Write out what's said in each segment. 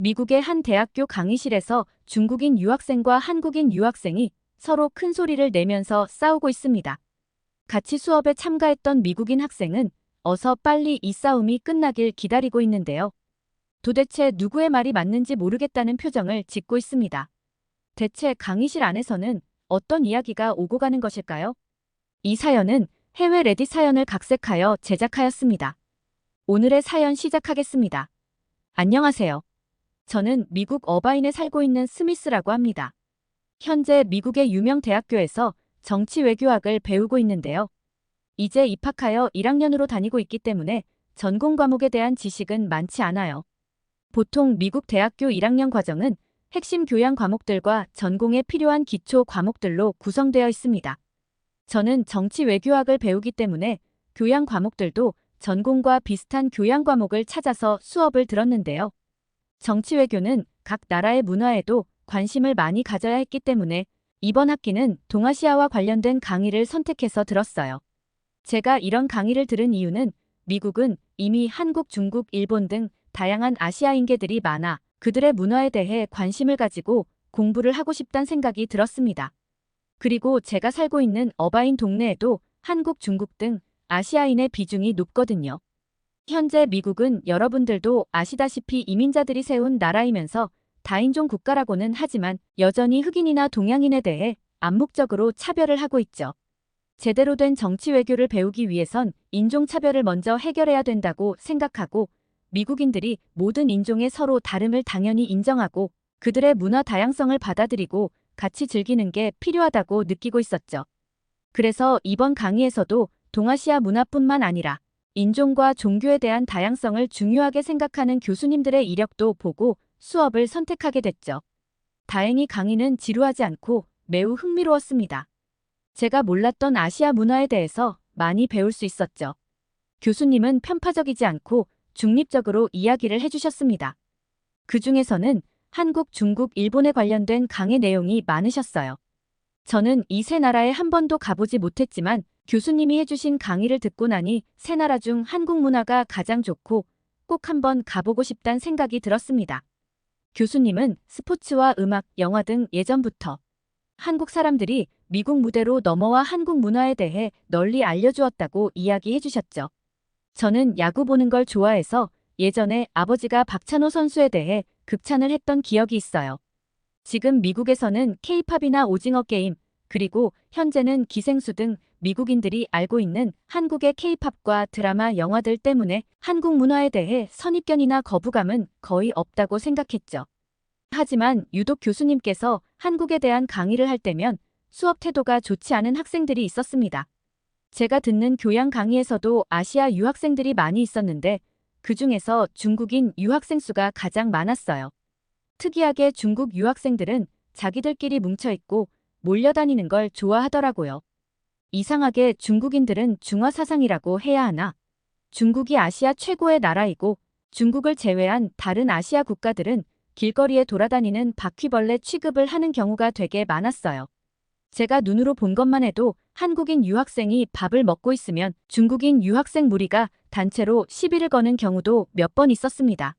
미국의 한 대학교 강의실에서 중국인 유학생과 한국인 유학생이 서로 큰 소리를 내면서 싸우고 있습니다. 같이 수업에 참가했던 미국인 학생은 어서 빨리 이 싸움이 끝나길 기다리고 있는데요. 도대체 누구의 말이 맞는지 모르겠다는 표정을 짓고 있습니다. 대체 강의실 안에서는 어떤 이야기가 오고 가는 것일까요? 이 사연은 해외 레딧 사연을 각색하여 제작하였습니다. 오늘의 사연 시작하겠습니다. 안녕하세요. 저는 미국 어바인에 살고 있는 스미스라고 합니다. 현재 미국의 유명 대학교에서 정치 외교학을 배우고 있는데요. 이제 입학하여 1학년으로 다니고 있기 때문에 전공 과목에 대한 지식은 많지 않아요. 보통 미국 대학교 1학년 과정은 핵심 교양 과목들과 전공에 필요한 기초 과목들로 구성되어 있습니다. 저는 정치 외교학을 배우기 때문에 교양 과목들도 전공과 비슷한 교양 과목을 찾아서 수업을 들었는데요. 정치 외교는 각 나라의 문화에도 관심을 많이 가져야 했기 때문에 이번 학기는 동아시아와 관련된 강의를 선택해서 들었어요. 제가 이런 강의를 들은 이유는 미국은 이미 한국, 중국, 일본 등 다양한 아시아 인계들이 많아 그들의 문화에 대해 관심을 가지고 공부를 하고 싶다는 생각이 들었습니다. 그리고 제가 살고 있는 어바인 동네에도 한국, 중국 등 아시아인의 비중이 높거든요. 현재 미국은 여러분들도 아시다시피 이민자들이 세운 나라이면서 다인종 국가라고는 하지만 여전히 흑인이나 동양인에 대해 암묵적으로 차별을 하고 있죠. 제대로 된 정치 외교를 배우기 위해선 인종차별을 먼저 해결해야 된다고 생각하고 미국인들이 모든 인종의 서로 다름을 당연히 인정하고 그들의 문화 다양성을 받아들이고 같이 즐기는 게 필요하다고 느끼고 있었죠. 그래서 이번 강의에서도 동아시아 문화뿐만 아니라 인종과 종교에 대한 다양성을 중요하게 생각하는 교수님들의 이력도 보고 수업을 선택하게 됐죠. 다행히 강의는 지루하지 않고 매우 흥미로웠습니다. 제가 몰랐던 아시아 문화에 대해서 많이 배울 수 있었죠. 교수님은 편파적이지 않고 중립적으로 이야기를 해주셨습니다. 그 중에서는 한국, 중국, 일본에 관련된 강의 내용이 많으셨어요. 저는 이 세 나라에 한 번도 가보지 못했지만 교수님이 해주신 강의를 듣고 나니 세 나라 중 한국 문화가 가장 좋고 꼭 한번 가보고 싶다는 생각이 들었습니다. 교수님은 스포츠와 음악, 영화 등 예전부터 한국 사람들이 미국 무대로 넘어와 한국 문화에 대해 널리 알려주었다고 이야기해 주셨죠. 저는 야구 보는 걸 좋아해서 예전에 아버지가 박찬호 선수에 대해 극찬을 했던 기억이 있어요. 지금 미국에서는 K-팝이나 오징어 게임, 그리고 현재는 기생수 등 미국인들이 알고 있는 한국의 K-팝과 드라마, 영화들 때문에 한국 문화에 대해 선입견이나 거부감은 거의 없다고 생각했죠. 하지만 유독 교수님께서 한국에 대한 강의를 할 때면 수업 태도가 좋지 않은 학생들이 있었습니다. 제가 듣는 교양 강의에서도 아시아 유학생들이 많이 있었는데 그 중에서 중국인 유학생 수가 가장 많았어요. 특이하게 중국 유학생들은 자기들끼리 뭉쳐있고 몰려다니는 걸 좋아하더라고요. 이상하게 중국인들은 중화 사상이라고 해야 하나? 중국이 아시아 최고의 나라이고 중국을 제외한 다른 아시아 국가들은 길거리에 돌아다니는 바퀴벌레 취급을 하는 경우가 되게 많았어요. 제가 눈으로 본 것만 해도 한국인 유학생이 밥을 먹고 있으면 중국인 유학생 무리가 단체로 시비를 거는 경우도 몇 번 있었습니다.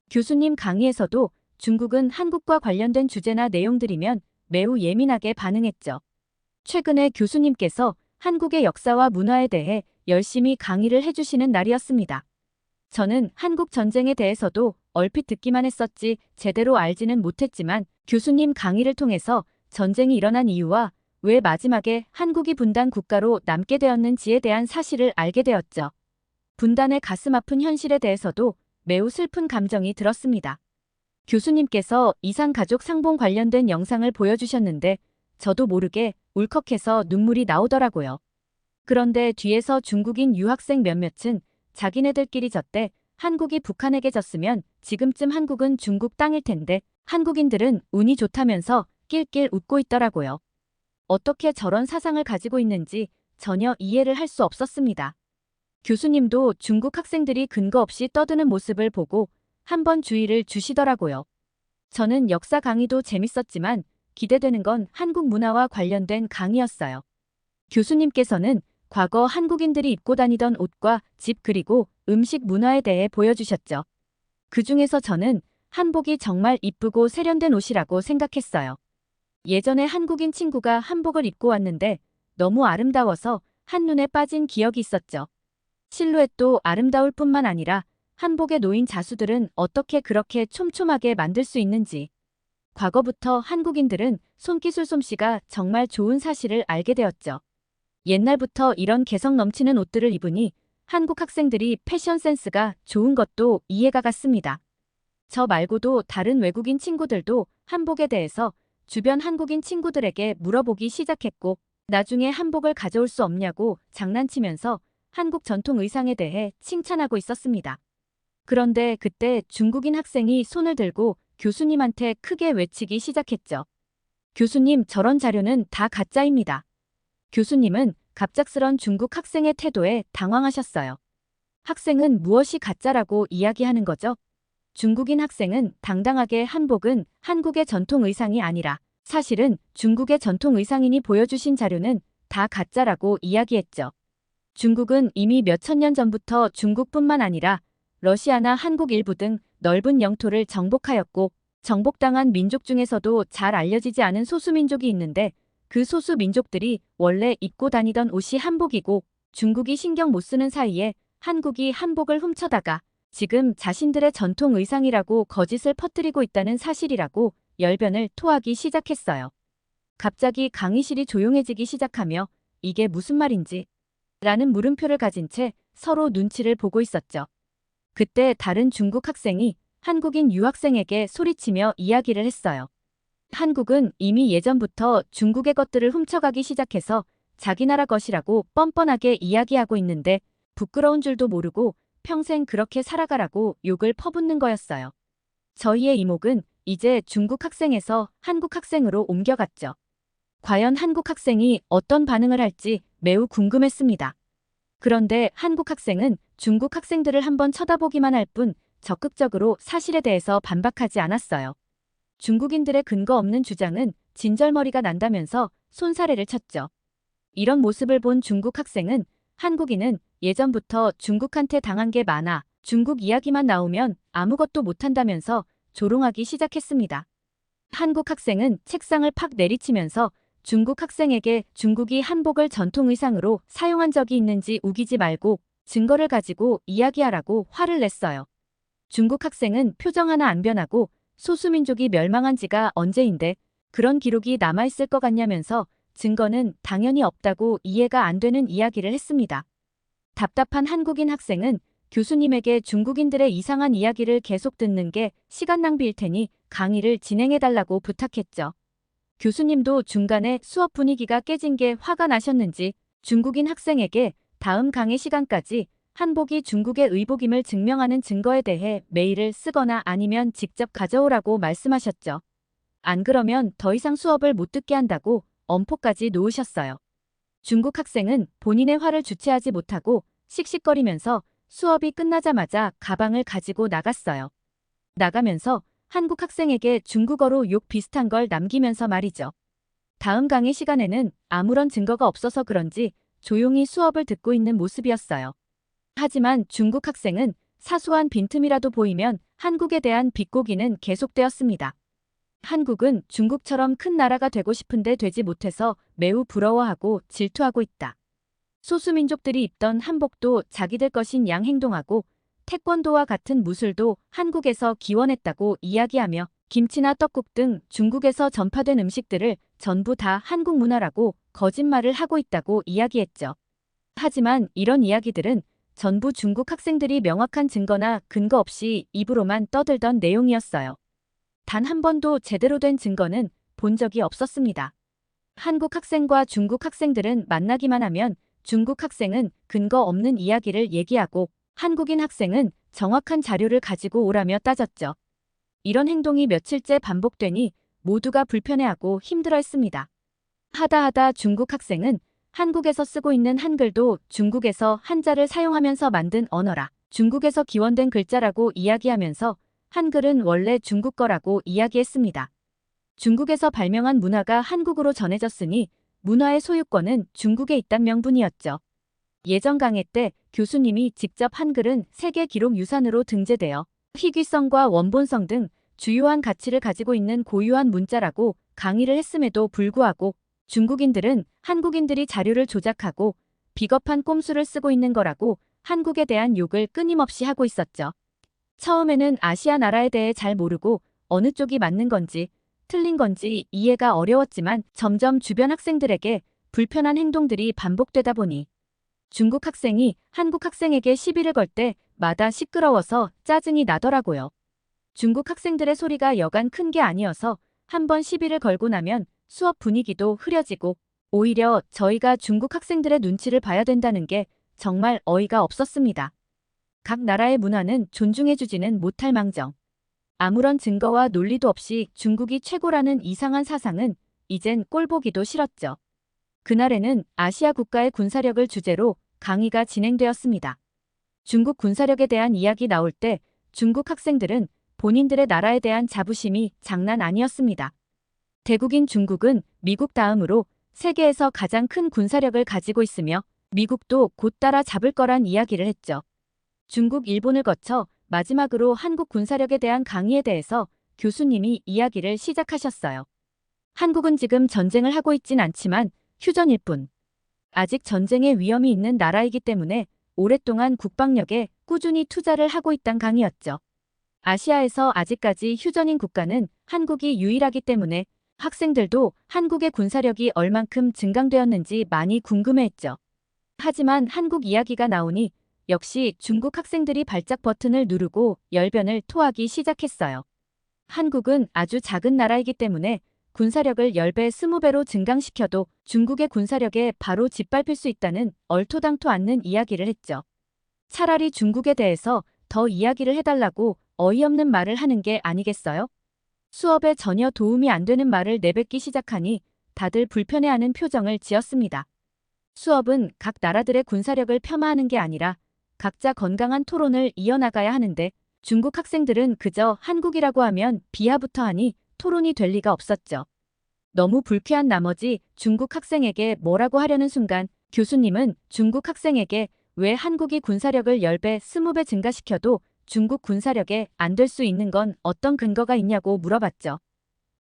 교수님 강의에서도 중국은 한국과 관련된 주제나 내용들이면 매우 예민하게 반응했죠. 최근에 교수님께서 한국의 역사와 문화에 대해 열심히 강의를 해주시는 날이었습니다. 저는 한국 전쟁에 대해서도 얼핏 듣기만 했었지 제대로 알지는 못했지만 교수님 강의를 통해서 전쟁이 일어난 이유와 왜 마지막에 한국이 분단 국가로 남게 되었는지에 대한 사실을 알게 되었죠. 분단의 가슴 아픈 현실에 대해서도 매우 슬픈 감정이 들었습니다. 교수님께서 이산가족 상봉 관련된 영상을 보여주셨는데 저도 모르게 울컥해서 눈물이 나오더라고요. 그런데 뒤에서 중국인 유학생 몇몇은 자기네들끼리 졌대 한국이 북한에게 졌으면 지금쯤 한국은 중국 땅일 텐데 한국인들은 운이 좋다면서 낄낄 웃고 있더라고요. 어떻게 저런 사상을 가지고 있는지 전혀 이해를 할 수 없었습니다. 교수님도 중국 학생들이 근거 없이 떠드는 모습을 보고 한번 주의를 주시더라고요. 저는 역사 강의도 재밌었지만 기대되는 건 한국 문화와 관련된 강의였어요. 교수님께서는 과거 한국인들이 입고 다니던 옷과 집 그리고 음식 문화에 대해 보여주셨죠. 그 중에서 저는 한복이 정말 이쁘고 세련된 옷이라고 생각했어요. 예전에 한국인 친구가 한복을 입고 왔는데 너무 아름다워서 한눈에 빠진 기억이 있었죠. 실루엣도 아름다울 뿐만 아니라 한복에 놓인 자수들은 어떻게 그렇게 촘촘하게 만들 수 있는지. 과거부터 한국인들은 손기술 솜씨가 정말 좋은 사실을 알게 되었죠. 옛날부터 이런 개성 넘치는 옷들을 입으니 한국 학생들이 패션 센스가 좋은 것도 이해가 갔습니다. 저 말고도 다른 외국인 친구들도 한복에 대해서 주변 한국인 친구들에게 물어보기 시작했고, 나중에 한복을 가져올 수 없냐고 장난치면서 한국 전통 의상에 대해 칭찬하고 있었습니다. 그런데 그때 중국인 학생이 손을 들고 교수님한테 크게 외치기 시작했죠. 교수님, 저런 자료는 다 가짜입니다. 교수님은 갑작스런 중국 학생의 태도에 당황하셨어요. 학생은 무엇이 가짜라고 이야기하는 거죠? 중국인 학생은 당당하게 한복은 한국의 전통 의상이 아니라 사실은 중국의 전통 의상인이 보여주신 자료는 다 가짜라고 이야기했죠. 중국은 이미 몇천 년 전부터 중국뿐만 아니라 러시아나 한국 일부 등 넓은 영토를 정복하였고, 정복당한 민족 중에서도 잘 알려지지 않은 소수민족이 있는데, 그 소수민족들이 원래 입고 다니던 옷이 한복이고, 중국이 신경 못 쓰는 사이에 한국이 한복을 훔쳐다가 지금 자신들의 전통 의상이라고 거짓을 퍼뜨리고 있다는 사실이라고 열변을 토하기 시작했어요. 갑자기 강의실이 조용해지기 시작하며 이게 무슨 말인지 라는 물음표를 가진 채 서로 눈치를 보고 있었죠. 그때 다른 중국 학생이 한국인 유학생에게 소리치며 이야기를 했어요. 한국은 이미 예전부터 중국의 것들을 훔쳐가기 시작해서 자기 나라 것이라고 뻔뻔하게 이야기하고 있는데 부끄러운 줄도 모르고 평생 그렇게 살아가라고 욕을 퍼붓는 거였어요. 저희의 이목은 이제 중국 학생에서 한국 학생으로 옮겨갔죠. 과연 한국 학생이 어떤 반응을 할지 매우 궁금했습니다. 그런데 한국 학생은 중국 학생들을 한번 쳐다보기만 할 뿐 적극적으로 사실에 대해서 반박하지 않았어요. 중국인들의 근거 없는 주장은 진절머리가 난다면서 손사래를 쳤죠. 이런 모습을 본 중국 학생은 한국인은 예전부터 중국한테 당한 게 많아 중국 이야기만 나오면 아무것도 못한다면서 조롱하기 시작했습니다. 한국 학생은 책상을 팍 내리치면서 중국 학생에게 중국이 한복을 전통 의상으로 사용한 적이 있는지 우기지 말고 증거를 가지고 이야기하라고 화를 냈어요. 중국 학생은 표정 하나 안 변하고 소수민족이 멸망한 지가 언제인데 그런 기록이 남아있을 것 같냐면서 증거는 당연히 없다고 이해가 안 되는 이야기를 했습니다. 답답한 한국인 학생은 교수님에게 중국인들의 이상한 이야기를 계속 듣는 게 시간 낭비일 테니 강의를 진행해달라고 부탁했죠. 교수님도 중간에 수업 분위기가 깨진 게 화가 나셨는지 중국인 학생에게 다음 강의 시간까지 한복이 중국의 의복임을 증명하는 증거에 대해 메일을 쓰거나 아니면 직접 가져오라고 말씀하셨죠. 안 그러면 더 이상 수업을 못 듣게 한다고 엄포까지 놓으셨어요. 중국 학생은 본인의 화를 주체하지 못하고 씩씩거리면서 수업이 끝나자마자 가방을 가지고 나갔어요. 나가면서 한국 학생에게 중국어로 욕 비슷한 걸 남기면서 말이죠. 다음 강의 시간에는 아무런 증거가 없어서 그런지 조용히 수업을 듣고 있는 모습이었어요. 하지만 중국 학생은 사소한 빈틈이라도 보이면 한국에 대한 비꼬기는 계속되었습니다. 한국은 중국처럼 큰 나라가 되고 싶은데 되지 못해서 매우 부러워하고 질투하고 있다. 소수민족들이 입던 한복도 자기들 것인 양 행동하고 태권도와 같은 무술도 한국에서 기원했다고 이야기하며 김치나 떡국 등 중국에서 전파된 음식들을 전부 다 한국 문화라고 거짓말을 하고 있다고 이야기했죠. 하지만 이런 이야기들은 전부 중국 학생들이 명확한 증거나 근거 없이 입으로만 떠들던 내용이었어요. 단 한 번도 제대로 된 증거는 본 적이 없었습니다. 한국 학생과 중국 학생들은 만나기만 하면 중국 학생은 근거 없는 이야기를 얘기하고 한국인 학생은 정확한 자료를 가지고 오라며 따졌죠. 이런 행동이 며칠째 반복되니 모두가 불편해하고 힘들어했습니다. 하다 중국 학생은 한국에서 쓰고 있는 한글도 중국에서 한자를 사용하면서 만든 언어라 중국에서 기원된 글자라고 이야기하면서 한글은 원래 중국 거라고 이야기했습니다. 중국에서 발명한 문화가 한국으로 전해졌으니 문화의 소유권은 중국에 있단 명분이었죠. 예전 강의 때 교수님이 직접 한글은 세계 기록 유산으로 등재되어 희귀성과 원본성 등 주요한 가치를 가지고 있는 고유한 문자라고 강의를 했음에도 불구하고 중국인들은 한국인들이 자료를 조작하고 비겁한 꼼수를 쓰고 있는 거라고 한국에 대한 욕을 끊임없이 하고 있었죠. 처음에는 아시아 나라에 대해 잘 모르고 어느 쪽이 맞는 건지 틀린 건지 이해가 어려웠지만 점점 주변 학생들에게 불편한 행동들이 반복되다 보니 중국 학생이 한국 학생에게 시비를 걸 때마다 시끄러워서 짜증이 나더라고요. 중국 학생들의 소리가 여간 큰 게 아니어서 한번 시비를 걸고 나면 수업 분위기도 흐려지고 오히려 저희가 중국 학생들의 눈치를 봐야 된다는 게 정말 어이가 없었습니다. 각 나라의 문화는 존중해주지는 못할 망정. 아무런 증거와 논리도 없이 중국이 최고라는 이상한 사상은 이젠 꼴보기도 싫었죠. 그날에는 아시아 국가의 군사력을 주제로 강의가 진행되었습니다. 중국 군사력에 대한 이야기 나올 때 중국 학생들은 본인들의 나라에 대한 자부심이 장난 아니었습니다. 대국인 중국은 미국 다음으로 세계에서 가장 큰 군사력을 가지고 있으며 미국도 곧 따라 잡을 거란 이야기를 했죠. 중국, 일본을 거쳐 마지막으로 한국 군사력에 대한 강의에 대해서 교수님이 이야기를 시작하셨어요. 한국은 지금 전쟁을 하고 있진 않지만 휴전일 뿐. 아직 전쟁의 위험이 있는 나라이기 때문에 오랫동안 국방력에 꾸준히 투자를 하고 있단 강의였죠. 아시아에서 아직까지 휴전인 국가는 한국이 유일하기 때문에 학생들도 한국의 군사력이 얼만큼 증강되었는지 많이 궁금해했죠. 하지만 한국 이야기가 나오니 역시 중국 학생들이 발작 버튼을 누르고 열변을 토하기 시작했어요. 한국은 아주 작은 나라이기 때문에 군사력을 10배, 20배로 증강시켜도 중국의 군사력에 바로 짓밟힐 수 있다는 얼토당토 않는 이야기를 했죠. 차라리 중국에 대해서 더 이야기를 해달라고 어이없는 말을 하는 게 아니겠어요? 수업에 전혀 도움이 안 되는 말을 내뱉기 시작하니 다들 불편해하는 표정을 지었습니다. 수업은 각 나라들의 군사력을 폄하하는 게 아니라 각자 건강한 토론을 이어나가야 하는데 중국 학생들은 그저 한국이라고 하면 비하부터 하니 토론이 될 리가 없었죠. 너무 불쾌한 나머지 중국 학생에게 뭐라고 하려는 순간 교수님은 중국 학생에게 왜 한국이 군사력을 10배, 20배 증가시켜도 중국 군사력에 안 될 수 있는 건 어떤 근거가 있냐고 물어봤죠.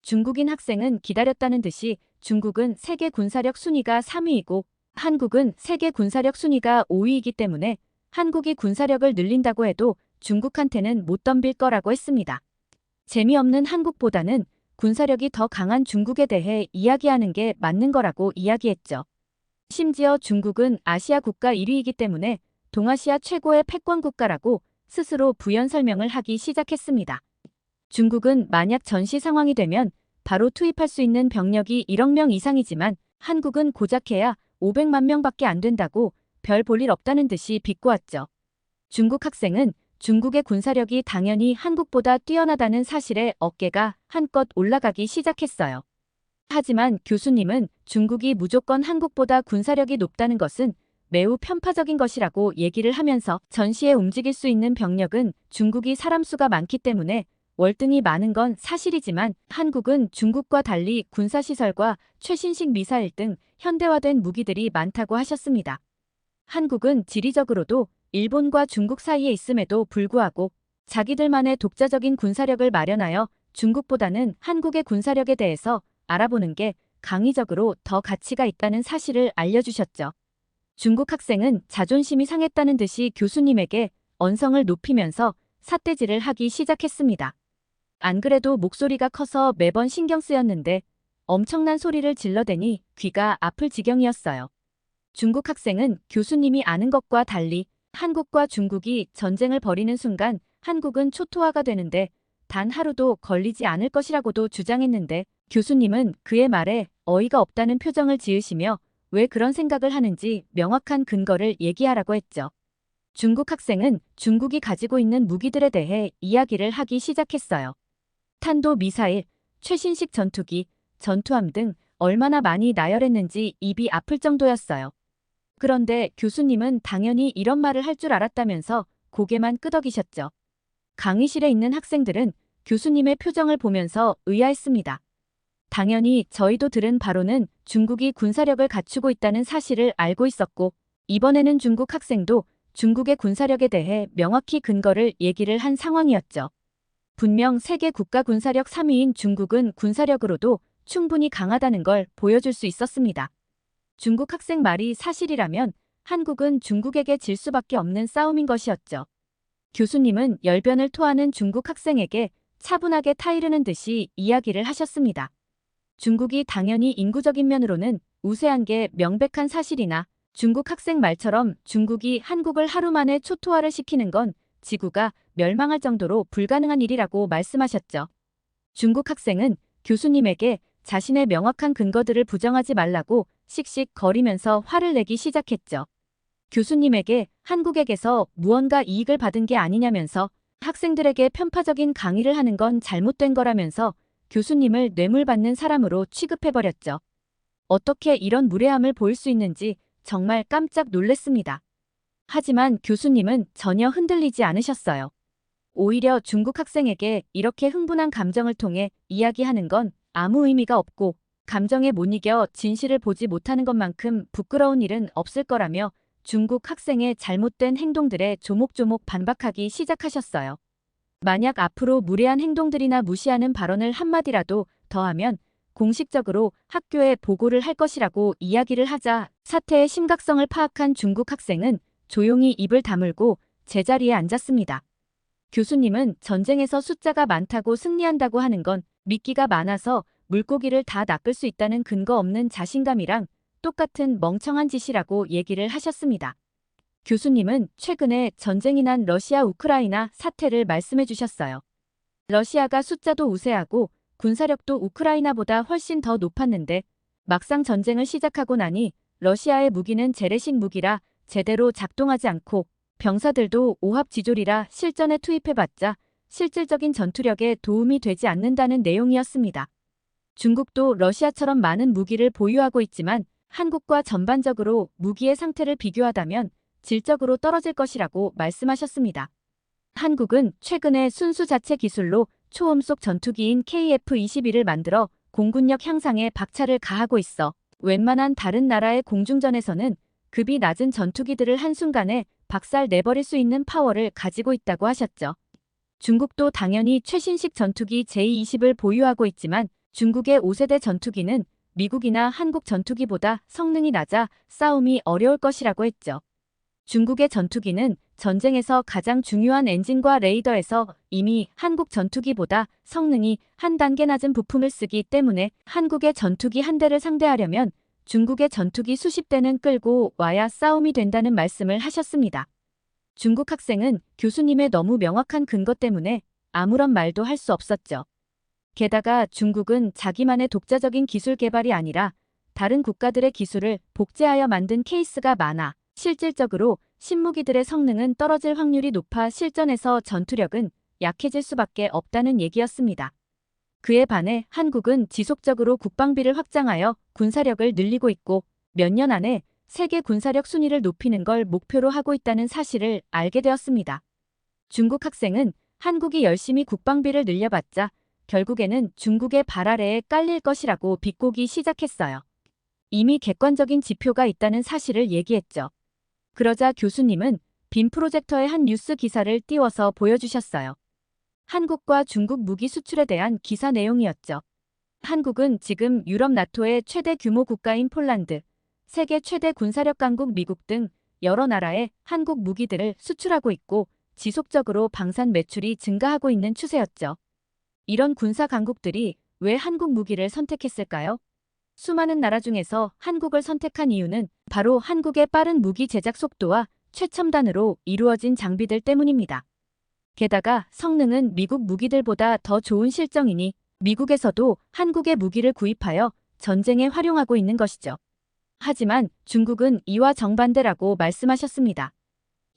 중국인 학생은 기다렸다는 듯이 중국은 세계 군사력 순위가 3위이고 한국은 세계 군사력 순위가 5위이기 때문에 한국이 군사력을 늘린다고 해도 중국한테는 못 덤빌 거라고 했습니다. 재미없는 한국보다는 군사력이 더 강한 중국에 대해 이야기하는 게 맞는 거라고 이야기했죠. 심지어 중국은 아시아 국가 1위이기 때문에 동아시아 최고의 패권 국가라고 스스로 부연 설명을 하기 시작했습니다. 중국은 만약 전시 상황이 되면 바로 투입할 수 있는 병력이 1억 명 이상이지만 한국은 고작 해야 500만 명밖에 안 된다고 별 볼 일 없다는 듯이 비꼬았죠. 중국 학생은 중국의 군사력이 당연히 한국보다 뛰어나다는 사실에 어깨가 한껏 올라가기 시작했어요. 하지만 교수님은 중국이 무조건 한국보다 군사력이 높다는 것은 매우 편파적인 것이라고 얘기를 하면서 전시에 움직일 수 있는 병력은 중국이 사람 수가 많기 때문에 월등히 많은 건 사실이지만 한국은 중국과 달리 군사시설과 최신식 미사일 등 현대화된 무기들이 많다고 하셨습니다. 한국은 지리적으로도 일본과 중국 사이에 있음에도 불구하고 자기들만의 독자적인 군사력을 마련하여 중국보다는 한국의 군사력에 대해서 알아보는 게 강의적으로 더 가치가 있다는 사실을 알려주셨죠. 중국 학생은 자존심이 상했다는 듯이 교수님에게 언성을 높이면서 삿대질을 하기 시작했습니다. 안 그래도 목소리가 커서 매번 신경 쓰였는데 엄청난 소리를 질러대니 귀가 아플 지경이었어요. 중국 학생은 교수님이 아는 것과 달리 한국과 중국이 전쟁을 벌이는 순간 한국은 초토화가 되는데 단 하루도 걸리지 않을 것이라고도 주장했는데 교수님은 그의 말에 어이가 없다는 표정을 지으시며 왜 그런 생각을 하는지 명확한 근거를 얘기하라고 했죠. 중국 학생은 중국이 가지고 있는 무기들에 대해 이야기를 하기 시작했어요. 탄도 미사일, 최신식 전투기, 전투함 등 얼마나 많이 나열했는지 입이 아플 정도였어요. 그런데 교수님은 당연히 이런 말을 할 줄 알았다면서 고개만 끄덕이셨죠. 강의실에 있는 학생들은 교수님의 표정을 보면서 의아했습니다. 당연히 저희도 들은 바로는 중국이 군사력을 갖추고 있다는 사실을 알고 있었고 이번에는 중국 학생도 중국의 군사력에 대해 명확히 근거를 얘기를 한 상황이었죠. 분명 세계 국가 군사력 3위인 중국은 군사력으로도 충분히 강하다는 걸 보여줄 수 있었습니다. 중국 학생 말이 사실이라면 한국은 중국에게 질 수밖에 없는 싸움인 것이었죠. 교수님은 열변을 토하는 중국 학생에게 차분하게 타이르는 듯이 이야기를 하셨습니다. 중국이 당연히 인구적인 면으로는 우세한 게 명백한 사실이나 중국 학생 말처럼 중국이 한국을 하루 만에 초토화를 시키는 건 지구가 멸망할 정도로 불가능한 일이라고 말씀하셨죠. 중국 학생은 교수님에게 자신의 명확한 근거들을 부정하지 말라고 씩씩거리면서 화를 내기 시작했죠. 교수님에게 한국에게서 무언가 이익을 받은 게 아니냐면서 학생들에게 편파적인 강의를 하는 건 잘못된 거라면서 교수님을 뇌물받는 사람으로 취급해버렸죠. 어떻게 이런 무례함을 보일 수 있는지 정말 깜짝 놀랐습니다. 하지만 교수님은 전혀 흔들리지 않으셨어요. 오히려 중국 학생에게 이렇게 흥분한 감정을 통해 이야기하는 건 아무 의미가 없고 감정에 못 이겨 진실을 보지 못하는 것만큼 부끄러운 일은 없을 거라며 중국 학생의 잘못된 행동들에 조목조목 반박하기 시작하셨어요. 만약 앞으로 무례한 행동들이나 무시하는 발언을 한마디라도 더하면 공식적으로 학교에 보고를 할 것이라고 이야기를 하자 사태의 심각성을 파악한 중국 학생은 조용히 입을 다물고 제자리에 앉았습니다. 교수님은 전쟁에서 숫자가 많다고 승리한다고 하는 건 미끼가 많아서 물고기를 다 낚을 수 있다는 근거 없는 자신감이랑 똑같은 멍청한 짓이라고 얘기를 하셨습니다. 교수님은 최근에 전쟁이 난 러시아 우크라이나 사태를 말씀해 주셨어요. 러시아가 숫자도 우세하고 군사력도 우크라이나보다 훨씬 더 높았는데 막상 전쟁을 시작하고 나니 러시아의 무기는 재래식 무기라 제대로 작동하지 않고 병사들도 오합지졸이라 실전에 투입해봤자 실질적인 전투력에 도움이 되지 않는다는 내용이었습니다. 중국도 러시아처럼 많은 무기를 보유하고 있지만 한국과 전반적으로 무기의 상태를 비교하다면 질적으로 떨어질 것이라고 말씀하셨습니다. 한국은 최근에 순수 자체 기술로 초음속 전투기인 KF-21을 만들어 공군력 향상에 박차를 가하고 있어 웬만한 다른 나라의 공중전에서는 급이 낮은 전투기들을 한순간에 박살 내버릴 수 있는 파워를 가지고 있다고 하셨죠. 중국도 당연히 최신식 전투기 J-20을 보유하고 있지만 중국의 5세대 전투기는 미국이나 한국 전투기보다 성능이 낮아 싸움이 어려울 것이라고 했죠. 중국의 전투기는 전쟁에서 가장 중요한 엔진과 레이더에서 이미 한국 전투기보다 성능이 한 단계 낮은 부품을 쓰기 때문에 한국의 전투기 한 대를 상대하려면 중국의 전투기 수십 대는 끌고 와야 싸움이 된다는 말씀을 하셨습니다. 중국 학생은 교수님의 너무 명확한 근거 때문에 아무런 말도 할 수 없었죠. 게다가 중국은 자기만의 독자적인 기술 개발이 아니라 다른 국가들의 기술을 복제하여 만든 케이스가 많아 실질적으로 신무기들의 성능은 떨어질 확률이 높아 실전에서 전투력은 약해질 수밖에 없다는 얘기였습니다. 그에 반해 한국은 지속적으로 국방비를 확장하여 군사력을 늘리고 있고 몇 년 안에 세계 군사력 순위를 높이는 걸 목표로 하고 있다는 사실을 알게 되었습니다. 중국 학생은 한국이 열심히 국방비를 늘려봤자 결국에는 중국의 발 아래에 깔릴 것이라고 비꼬기 시작했어요. 이미 객관적인 지표가 있다는 사실을 얘기했죠. 그러자 교수님은 빔 프로젝터의 한 뉴스 기사를 띄워서 보여주셨어요. 한국과 중국 무기 수출에 대한 기사 내용이었죠. 한국은 지금 유럽 나토의 최대 규모 국가인 폴란드, 세계 최대 군사력 강국 미국 등 여러 나라에 한국 무기들을 수출하고 있고 지속적으로 방산 매출이 증가하고 있는 추세였죠. 이런 군사 강국들이 왜 한국 무기를 선택했을까요? 수많은 나라 중에서 한국을 선택한 이유는 바로 한국의 빠른 무기 제작 속도와 최첨단으로 이루어진 장비들 때문입니다. 게다가 성능은 미국 무기들보다 더 좋은 실정이니 미국에서도 한국의 무기를 구입하여 전쟁에 활용하고 있는 것이죠. 하지만 중국은 이와 정반대라고 말씀하셨습니다.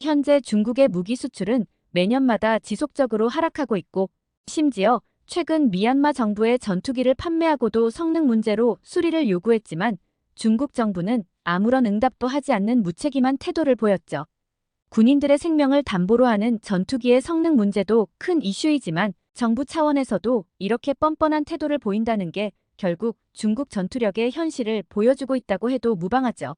현재 중국의 무기 수출은 매년마다 지속적으로 하락하고 있고 심지어 최근 미얀마 정부의 전투기를 판매하고도 성능 문제로 수리를 요구했지만 중국 정부는 아무런 응답도 하지 않는 무책임한 태도를 보였죠. 군인들의 생명을 담보로 하는 전투기의 성능 문제도 큰 이슈이지만 정부 차원에서도 이렇게 뻔뻔한 태도를 보인다는 게 결국 중국 전투력의 현실을 보여주고 있다고 해도 무방하죠.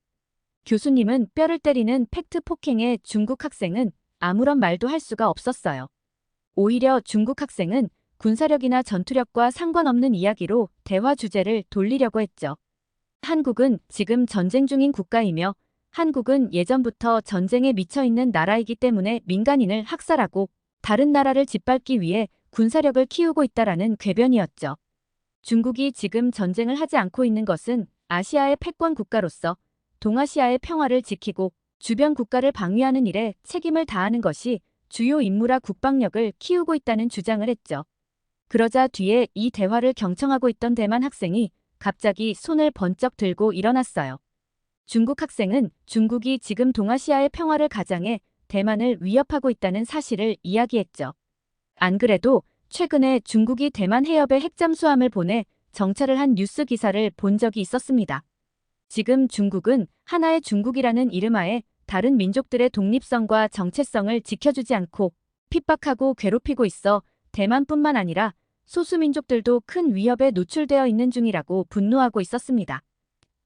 교수님은 뼈를 때리는 팩트 폭행에 중국 학생은 아무런 말도 할 수가 없었어요. 오히려 중국 학생은 군사력이나 전투력과 상관없는 이야기로 대화 주제를 돌리려고 했죠. 한국은 지금 전쟁 중인 국가이며 한국은 예전부터 전쟁에 미쳐 있는 나라이기 때문에 민간인을 학살하고 다른 나라를 짓밟기 위해 군사력을 키우고 있다라는 궤변이었죠. 중국이 지금 전쟁을 하지 않고 있는 것은 아시아의 패권 국가로서 동아시아의 평화를 지키고 주변 국가를 방위하는 일에 책임을 다하는 것이 주요 임무라 국방력을 키우고 있다는 주장을 했죠. 그러자 뒤에 이 대화를 경청하고 있던 대만 학생이 갑자기 손을 번쩍 들고 일어났어요. 중국 학생은 중국이 지금 동아시아의 평화를 가장해 대만을 위협하고 있다는 사실을 이야기했죠. 안 그래도 최근에 중국이 대만 해협에 핵잠수함을 보내 정찰을 한 뉴스 기사를 본 적이 있었습니다. 지금 중국은 하나의 중국이라는 이름하에 다른 민족들의 독립성과 정체성을 지켜주지 않고 핍박하고 괴롭히고 있어 대만뿐만 아니라 소수민족들도 큰 위협에 노출되어 있는 중이라고 분노하고 있었습니다.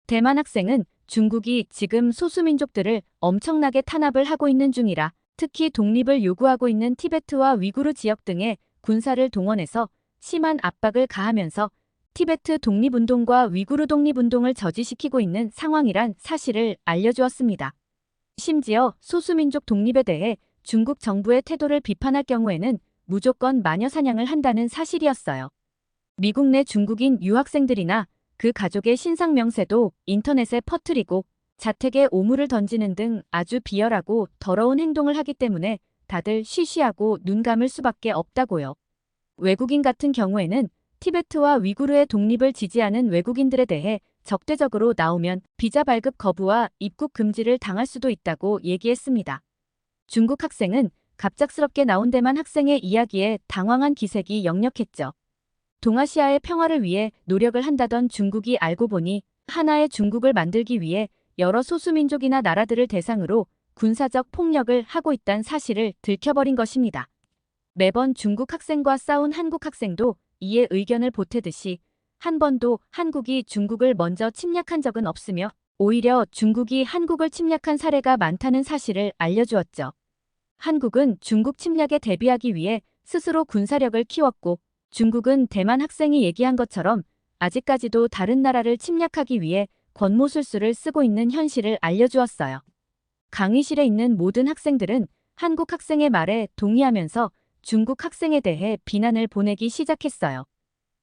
대만 학생은 중국이 지금 소수민족들을 엄청나게 탄압을 하고 있는 중이라 특히 독립을 요구하고 있는 티베트와 위구르 지역 등에 군사를 동원해서 심한 압박을 가하면서 티베트 독립운동과 위구르 독립운동을 저지시키고 있는 상황이란 사실을 알려주었습니다. 심지어 소수민족 독립에 대해 중국 정부의 태도를 비판할 경우에는 무조건 마녀 사냥을 한다는 사실이었어요. 미국 내 중국인 유학생들이나 그 가족의 신상 명세도 인터넷에 퍼뜨리고 자택에 오물을 던지는 등 아주 비열하고 더러운 행동을 하기 때문에 다들 쉬쉬하고 눈 감을 수밖에 없다고요. 외국인 같은 경우에는 티베트와 위구르의 독립을 지지하는 외국인들에 대해 적대적으로 나오면 비자 발급 거부와 입국 금지를 당할 수도 있다고 얘기했습니다. 중국 학생은 갑작스럽게 나온 대만 학생의 이야기에 당황한 기색이 역력했죠. 동아시아의 평화를 위해 노력을 한다던 중국이 알고 보니 하나의 중국을 만들기 위해 여러 소수민족이나 나라들을 대상으로 군사적 폭력을 하고 있다는 사실을 들켜버린 것입니다. 매번 중국 학생과 싸운 한국 학생도 이에 의견을 보태듯이 한 번도 한국이 중국을 먼저 침략한 적은 없으며 오히려 중국이 한국을 침략한 사례가 많다는 사실을 알려주었죠. 한국은 중국 침략에 대비하기 위해 스스로 군사력을 키웠고 중국은 대만 학생이 얘기한 것처럼 아직까지도 다른 나라를 침략하기 위해 권모술수를 쓰고 있는 현실을 알려주었어요. 강의실에 있는 모든 학생들은 한국 학생의 말에 동의하면서 중국 학생에 대해 비난을 보내기 시작했어요.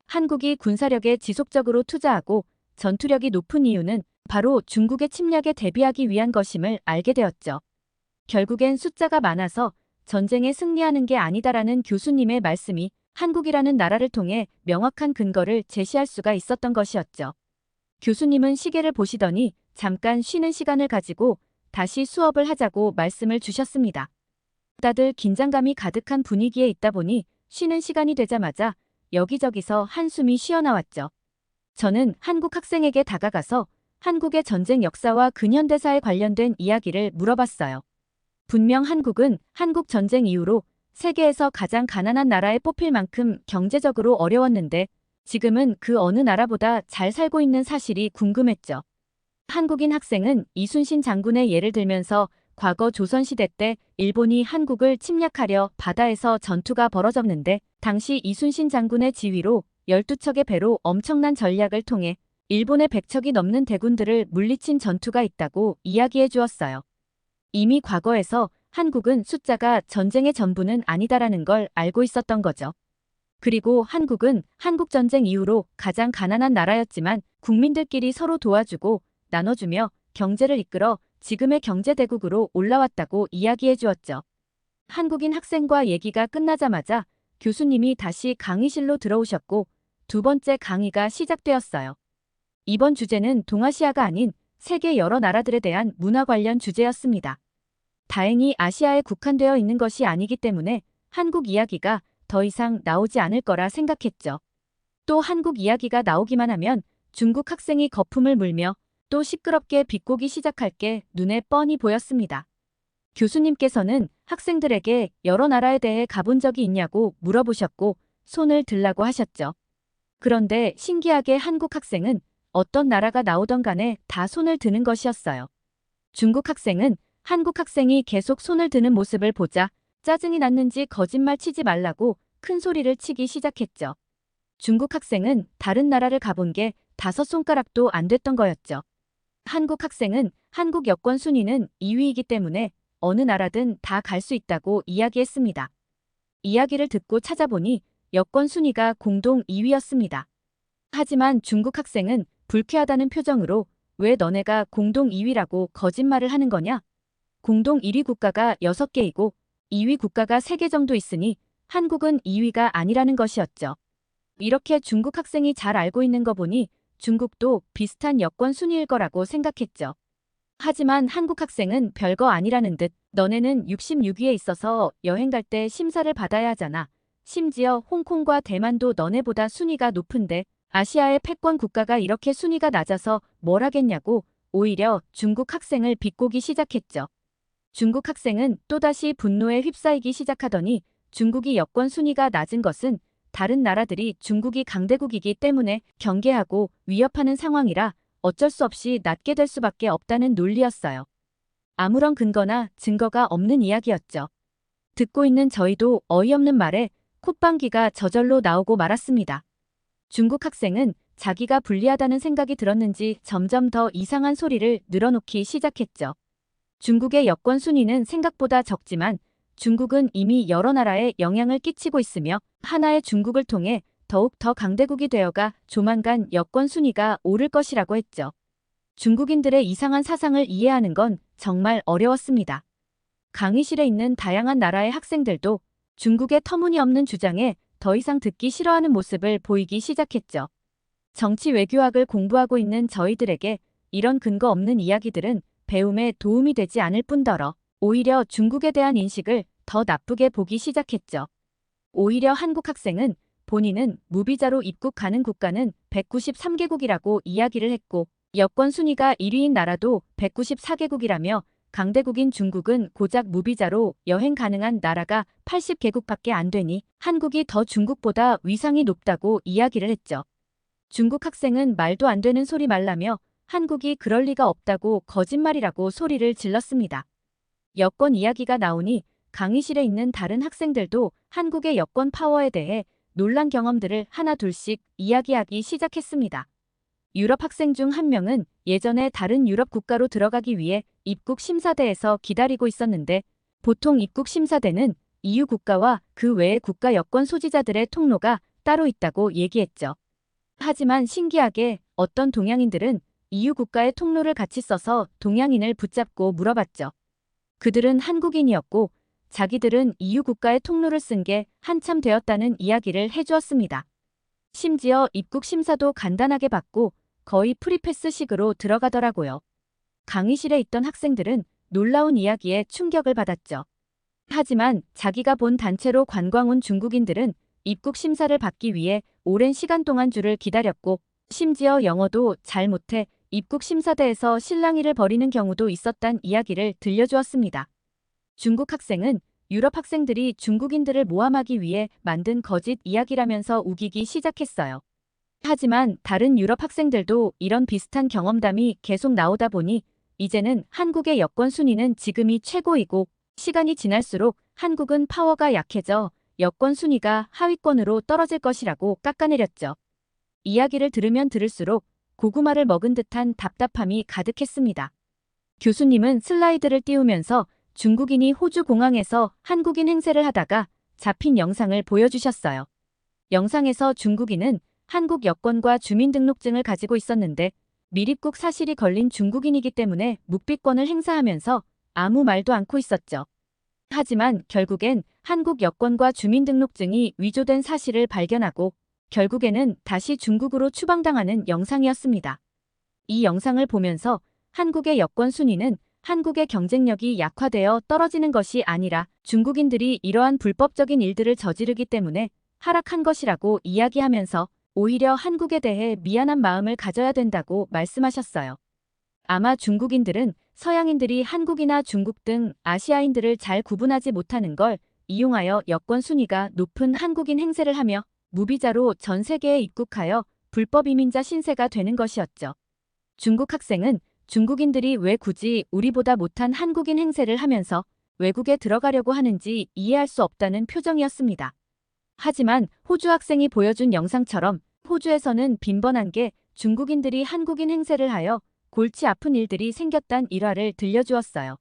한국이 군사력에 지속적으로 투자하고 전투력이 높은 이유는 바로 중국의 침략에 대비하기 위한 것임을 알게 되었죠. 결국엔 숫자가 많아서 전쟁에 승리하는 게 아니다라는 교수님의 말씀이 한국이라는 나라를 통해 명확한 근거를 제시할 수가 있었던 것이었죠. 교수님은 시계를 보시더니 잠깐 쉬는 시간을 가지고 다시 수업을 하자고 말씀을 주셨습니다. 다들 긴장감이 가득한 분위기에 있다 보니 쉬는 시간이 되자마자 여기저기서 한숨이 쉬어나왔죠. 저는 한국 학생에게 다가가서 한국의 전쟁 역사와 근현대사에 관련된 이야기를 물어봤어요. 분명 한국은 한국 전쟁 이후로 세계에서 가장 가난한 나라에 뽑힐 만큼 경제적으로 어려웠는데 지금은 그 어느 나라보다 잘 살고 있는 사실이 궁금했죠. 한국인 학생은 이순신 장군의 예를 들면서 과거 조선시대 때 일본이 한국을 침략하려 바다에서 전투가 벌어졌는데 당시 이순신 장군의 지휘로 12척의 배로 엄청난 전략을 통해 일본의 100척이 넘는 대군들을 물리친 전투가 있다고 이야기해 주었어요. 이미 과거에서 한국은 숫자가 전쟁의 전부는 아니다라는 걸 알고 있었던 거죠. 그리고 한국은 한국전쟁 이후로 가장 가난한 나라였지만 국민들끼리 서로 도와주고 나눠주며 경제를 이끌어 지금의 경제대국으로 올라왔다고 이야기해 주었죠. 한국인 학생과 얘기가 끝나자마자 교수님이 다시 강의실로 들어오셨고 두 번째 강의가 시작되었어요. 이번 주제는 동아시아가 아닌 세계 여러 나라들에 대한 문화 관련 주제였습니다. 다행히 아시아에 국한되어 있는 것이 아니기 때문에 한국 이야기가 더 이상 나오지 않을 거라 생각했죠. 또 한국 이야기가 나오기만 하면 중국 학생이 거품을 물며 또 시끄럽게 비꼬기 시작할 게 눈에 뻔히 보였습니다. 교수님께서는 학생들에게 여러 나라에 대해 가본 적이 있냐고 물어보셨고 손을 들라고 하셨죠. 그런데 신기하게 한국 학생은 어떤 나라가 나오던 간에 다 손을 드는 것이었어요. 중국 학생은 한국 학생이 계속 손을 드는 모습을 보자 짜증이 났는지 거짓말 치지 말라고 큰 소리를 치기 시작했죠. 중국 학생은 다른 나라를 가본 게 5손가락도 안 됐던 거였죠. 한국 학생은 한국 여권 순위는 2위이기 때문에 어느 나라든 다 갈 수 있다고 이야기했습니다. 이야기를 듣고 찾아보니 여권 순위가 공동 2위였습니다. 하지만 중국 학생은 불쾌하다는 표정으로 왜 너네가 공동 2위라고 거짓말을 하는 거냐? 공동 1위 국가가 6개이고 2위 국가가 3개 정도 있으니 한국은 2위가 아니라는 것이었죠. 이렇게 중국 학생이 잘 알고 있는 거 보니 중국도 비슷한 여권 순위일 거라고 생각했죠. 하지만 한국 학생은 별거 아니라는 듯 너네는 66위에 있어서 여행 갈 때 심사를 받아야 하잖아. 심지어 홍콩과 대만도 너네보다 순위가 높은데 아시아의 패권 국가가 이렇게 순위가 낮아서 뭘 하겠냐고 오히려 중국 학생을 비꼬기 시작했죠. 중국 학생은 또다시 분노에 휩싸이기 시작하더니 중국이 여권 순위가 낮은 것은 다른 나라들이 중국이 강대국이기 때문에 경계하고 위협하는 상황이라 어쩔 수 없이 낮게 될 수밖에 없다는 논리였어요. 아무런 근거나 증거가 없는 이야기였죠. 듣고 있는 저희도 어이없는 말에 콧방귀가 저절로 나오고 말았습니다. 중국 학생은 자기가 불리하다는 생각이 들었는지 점점 더 이상한 소리를 늘어놓기 시작했죠. 중국의 여권 순위는 생각보다 적지만 중국은 이미 여러 나라에 영향을 끼치고 있으며 하나의 중국을 통해 더욱 더 강대국이 되어가 조만간 여권 순위가 오를 것이라고 했죠. 중국인들의 이상한 사상을 이해하는 건 정말 어려웠습니다. 강의실에 있는 다양한 나라의 학생들도 중국의 터무니없는 주장에 더 이상 듣기 싫어하는 모습을 보이기 시작했죠. 정치 외교학을 공부하고 있는 저희들에게 이런 근거 없는 이야기들은 배움에 도움이 되지 않을 뿐더러 오히려 중국에 대한 인식을 더 나쁘게 보기 시작했죠. 오히려 한국 학생은 본인은 무비자로 입국 가는 국가는 193개국이라고 이야기를 했고 여권 순위가 1위인 나라도 194개국이라며 강대국인 중국은 고작 무비자로 여행 가능한 나라가 80개국밖에 안 되니 한국이 더 중국보다 위상이 높다고 이야기를 했죠. 중국 학생은 말도 안 되는 소리 말라며 한국이 그럴 리가 없다고 거짓말이라고 소리를 질렀습니다. 여권 이야기가 나오니 강의실에 있는 다른 학생들도 한국의 여권 파워에 대해 놀란 경험들을 하나 둘씩 이야기하기 시작했습니다. 유럽 학생 중 한 명은 예전에 다른 유럽 국가로 들어가기 위해 입국 심사대에서 기다리고 있었는데 보통 입국 심사대는 EU 국가와 그 외의 국가 여권 소지자들의 통로가 따로 있다고 얘기했죠. 하지만 신기하게 어떤 동양인들은 EU 국가의 통로를 같이 써서 동양인을 붙잡고 물어봤죠. 그들은 한국인이었고 자기들은 EU 국가의 통로를 쓴 게 한참 되었다는 이야기를 해주었습니다. 심지어 입국 심사도 간단하게 받고 거의 프리패스식으로 들어가더라고요. 강의실에 있던 학생들은 놀라운 이야기에 충격을 받았죠. 하지만 자기가 본 단체로 관광 온 중국인들은 입국 심사를 받기 위해 오랜 시간 동안 줄을 기다렸고 심지어 영어도 잘 못해 입국 심사대에서 실랑이를 벌이는 경우도 있었단 이야기를 들려주었습니다. 중국 학생은 유럽 학생들이 중국인들을 모함하기 위해 만든 거짓 이야기라면서 우기기 시작했어요. 하지만 다른 유럽 학생들도 이런 비슷한 경험담이 계속 나오다 보니 이제는 한국의 여권 순위는 지금이 최고이고 시간이 지날수록 한국은 파워가 약해져 여권 순위가 하위권으로 떨어질 것이라고 깎아내렸죠. 이야기를 들으면 들을수록 고구마를 먹은 듯한 답답함이 가득했습니다. 교수님은 슬라이드를 띄우면서 중국인이 호주 공항에서 한국인 행세를 하다가 잡힌 영상을 보여주셨어요. 영상에서 중국인은 한국 여권과 주민등록증을 가지고 있었는데 미입국 사실이 걸린 중국인이기 때문에 묵비권을 행사하면서 아무 말도 않고 있었죠. 하지만 결국엔 한국 여권과 주민등록증이 위조된 사실을 발견하고 결국에는 다시 중국으로 추방당하는 영상이었습니다. 이 영상을 보면서 한국의 여권 순위는 한국의 경쟁력이 약화되어 떨어지는 것이 아니라 중국인들이 이러한 불법적인 일들을 저지르기 때문에 하락한 것이라고 이야기하면서 오히려 한국에 대해 미안한 마음을 가져야 된다고 말씀하셨어요. 아마 중국인들은 서양인들이 한국이나 중국 등 아시아인들을 잘 구분하지 못하는 걸 이용하여 여권 순위가 높은 한국인 행세를 하며 무비자로 전 세계에 입국하여 불법 이민자 신세가 되는 것이었죠. 중국 학생은 중국인들이 왜 굳이 우리보다 못한 한국인 행세를 하면서 외국에 들어가려고 하는지 이해할 수 없다는 표정이었습니다. 하지만 호주 학생이 보여준 영상처럼 호주에서는 빈번한 게 중국인들이 한국인 행세를 하여 골치 아픈 일들이 생겼단 일화를 들려주었어요.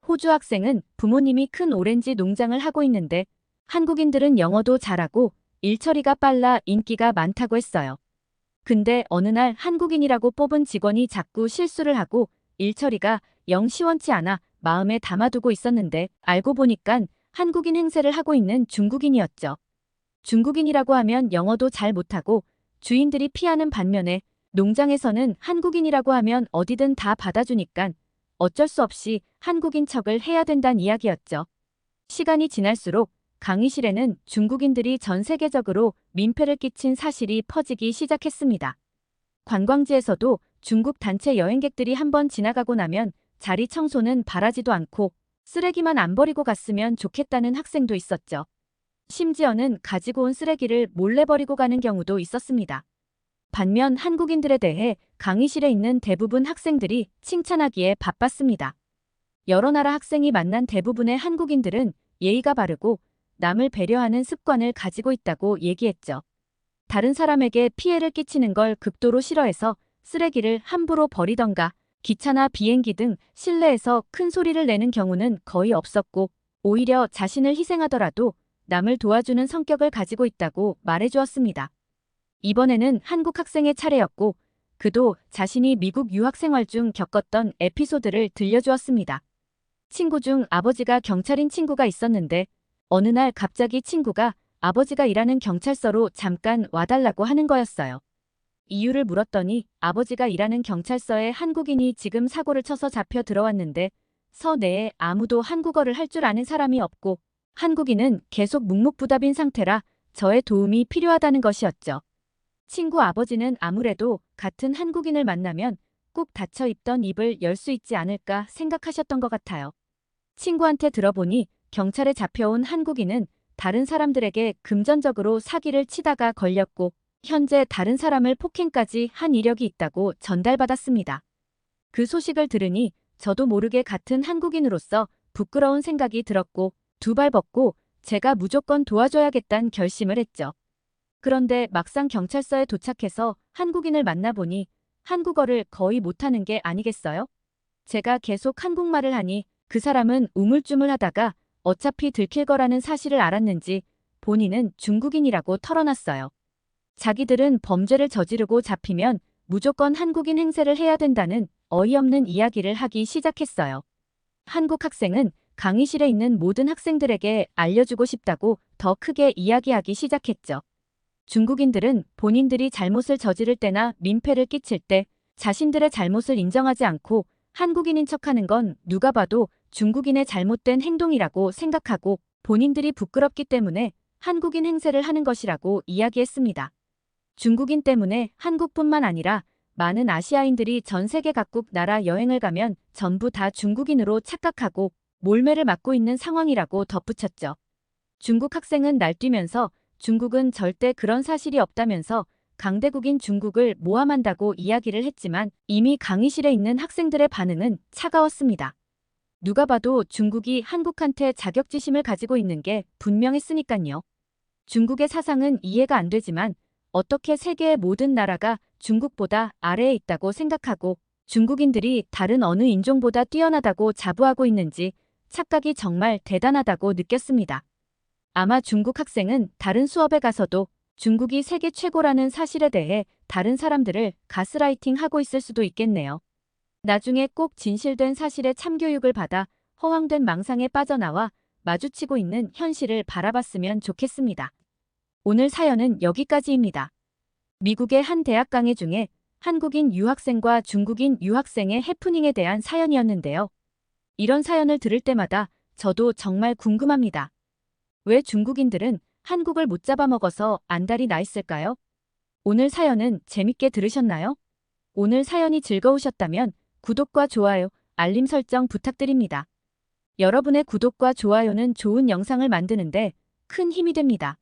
호주 학생은 부모님이 큰 오렌지 농장을 하고 있는데 한국인들은 영어도 잘하고 일처리가 빨라 인기가 많다고 했어요. 근데 어느 날 한국인이라고 뽑은 직원이 자꾸 실수를 하고 일처리가 영 시원치 않아 마음에 담아두고 있었는데 알고 보니깐 한국인 행세를 하고 있는 중국인이었죠. 중국인이라고 하면 영어도 잘 못하고 주인들이 피하는 반면에 농장에서는 한국인이라고 하면 어디든 다 받아주니깐 어쩔 수 없이 한국인 척을 해야 된다는 이야기였죠. 시간이 지날수록 강의실에는 중국인들이 전 세계적으로 민폐를 끼친 사실이 퍼지기 시작했습니다. 관광지에서도 중국 단체 여행객들이 한번 지나가고 나면 자리 청소는 바라지도 않고 쓰레기만 안 버리고 갔으면 좋겠다는 학생도 있었죠. 심지어는 가지고 온 쓰레기를 몰래 버리고 가는 경우도 있었습니다. 반면 한국인들에 대해 강의실에 있는 대부분 학생들이 칭찬하기에 바빴습니다. 여러 나라 학생이 만난 대부분의 한국인들은 예의가 바르고 남을 배려하는 습관을 가지고 있다고 얘기했죠. 다른 사람에게 피해를 끼치는 걸 극도로 싫어해서 쓰레기를 함부로 버리던가 기차나 비행기 등 실내에서 큰 소리를 내는 경우는 거의 없었고 오히려 자신을 희생하더라도 남을 도와주는 성격을 가지고 있다고 말해주었습니다. 이번에는 한국 학생의 차례였고 그도 자신이 미국 유학 생활 중 겪었던 에피소드를 들려주었습니다. 친구 중 아버지가 경찰인 친구가 있었는데 어느 날 갑자기 친구가 아버지가 일하는 경찰서로 잠깐 와달라고 하는 거였어요. 이유를 물었더니 아버지가 일하는 경찰서에 한국인이 지금 사고를 쳐서 잡혀 들어왔는데 서 내에 아무도 한국어를 할 줄 아는 사람이 없고 한국인은 계속 묵묵부답인 상태라 저의 도움이 필요하다는 것이었죠. 친구 아버지는 아무래도 같은 한국인을 만나면 꼭 닫혀 있던 입을 열 수 있지 않을까 생각하셨던 것 같아요. 친구한테 들어보니 경찰에 잡혀온 한국인은 다른 사람들에게 금전적으로 사기를 치다가 걸렸고 현재 다른 사람을 폭행까지 한 이력이 있다고 전달받았습니다. 그 소식을 들으니 저도 모르게 같은 한국인으로서 부끄러운 생각이 들었고 두 발 벗고 제가 무조건 도와줘야겠다는 결심을 했죠. 그런데 막상 경찰서에 도착해서 한국인을 만나보니 한국어를 거의 못하는 게 아니겠어요? 제가 계속 한국말을 하니 그 사람은 우물쭈물하다가 어차피 들킬 거라는 사실을 알았는지 본인은 중국인이라고 털어놨어요. 자기들은 범죄를 저지르고 잡히면 무조건 한국인 행세를 해야 된다는 어이없는 이야기를 하기 시작했어요. 한국 학생은 강의실에 있는 모든 학생들에게 알려주고 싶다고 더 크게 이야기하기 시작했죠. 중국인들은 본인들이 잘못을 저지를 때나 민폐를 끼칠 때 자신들의 잘못을 인정하지 않고 한국인인 척하는 건 누가 봐도 중국인의 잘못된 행동이라고 생각하고 본인들이 부끄럽기 때문에 한국인 행세를 하는 것이라고 이야기했습니다. 중국인 때문에 한국뿐만 아니라 많은 아시아인들이 전 세계 각국 나라 여행을 가면 전부 다 중국인으로 착각하고 몰매를 맞고 있는 상황이라고 덧붙였죠. 중국 학생은 날뛰면서 중국은 절대 그런 사실이 없다면서 강대국인 중국을 모함한다고 이야기를 했지만 이미 강의실에 있는 학생들의 반응은 차가웠습니다. 누가 봐도 중국이 한국한테 자격지심을 가지고 있는 게 분명했으니깐요. 중국의 사상은 이해가 안 되지만 어떻게 세계의 모든 나라가 중국보다 아래에 있다고 생각하고 중국인들이 다른 어느 인종보다 뛰어나다고 자부하고 있는지 착각이 정말 대단하다고 느꼈습니다. 아마 중국 학생은 다른 수업에 가서도 중국이 세계 최고라는 사실에 대해 다른 사람들을 가스라이팅하고 있을 수도 있겠네요. 나중에 꼭 진실된 사실의 참교육을 받아 허황된 망상에 빠져나와 마주치고 있는 현실을 바라봤으면 좋겠습니다. 오늘 사연은 여기까지입니다. 미국의 한 대학 강의 중에 한국인 유학생과 중국인 유학생의 해프닝에 대한 사연이었는데요. 이런 사연을 들을 때마다 저도 정말 궁금합니다. 왜 중국인들은 한국을 못 잡아먹어서 안달이 나 있을까요? 오늘 사연은 재밌게 들으셨나요? 오늘 사연이 즐거우셨다면 구독과 좋아요, 알림 설정 부탁드립니다. 여러분의 구독과 좋아요는 좋은 영상을 만드는데 큰 힘이 됩니다.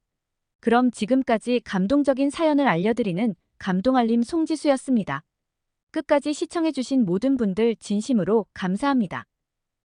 그럼 지금까지 감동적인 사연을 알려드리는 감동알림 송지수였습니다. 끝까지 시청해주신 모든 분들 진심으로 감사합니다.